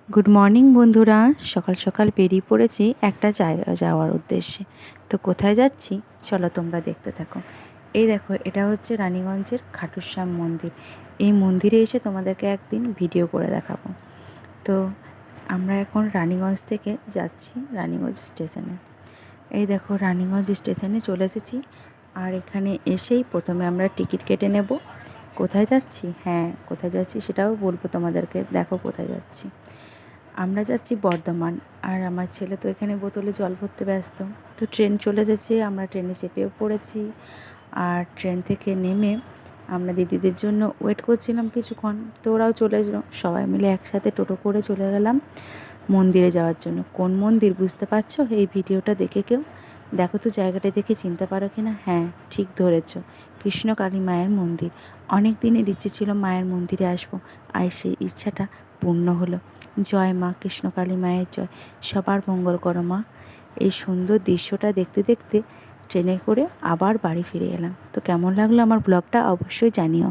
Good morning বন্ধুরা। সকাল সকাল বেরিয়ে পড়েছি একটা জায়গা যাওয়ার উদ্দেশ্যে। তো কোথায় যাচ্ছি চলো তোমরা দেখতে থাকো। এই দেখো, এটা হচ্ছে রানীগঞ্জের খাটুশ্যাম মন্দির। এই মন্দিরে এসে তোমাদেরকে একদিন ভিডিও করে দেখাবো। তো আমরা এখন রানীগঞ্জ থেকে যাচ্ছি রানীগঞ্জ স্টেশনে। এই দেখো, রানীগঞ্জ স্টেশনে চলে এসেছি। আর এখানে এসেই প্রথমে আমরা টিকিট কেটে নেব। কোথায় যাচ্ছি, হ্যাঁ কোথায় যাচ্ছি সেটাও বলবো তোমাদেরকে। দেখো কোথায় যাচ্ছি, আমরা যাচ্ছি বর্ধমান। আর আমার ছেলে তো এখানে বোতলে জল ভরতে ব্যস্ত। তো ট্রেন চলে এসেছে, আমরা ট্রেনে চেপেও পড়েছি। আর ট্রেন থেকে নেমে আমরা দিদিদের জন্য ওয়েট করছিলাম কিছুক্ষণ। তো ওরাও চলে এলো, সবাই মিলে একসাথে টোটো করে চলে গেলাম মন্দিরে যাওয়ার জন্য। কোন মন্দির বুঝতে পারছো এই ভিডিওটা দেখে কেউ? দেখো তো জায়গাটা দেখে চিনতে পারো কি না। হ্যাঁ ঠিক ধরেছ, কৃষ্ণকালী মায়ের মন্দির। অনেক দিনের ইচ্ছে ছিল মায়ের মন্দিরে আসবো, আর সেই ইচ্ছাটা পূর্ণ হলো। জয় মা কৃষ্ণকালী মায়ের জয়। সবার মঙ্গল করো মা। এই সুন্দর দৃশ্যটা দেখতে দেখতে ট্রেনে করে আবার বাড়ি ফিরে এলাম। তো কেমন লাগলো আমার ব্লগটা অবশ্যই জানিও।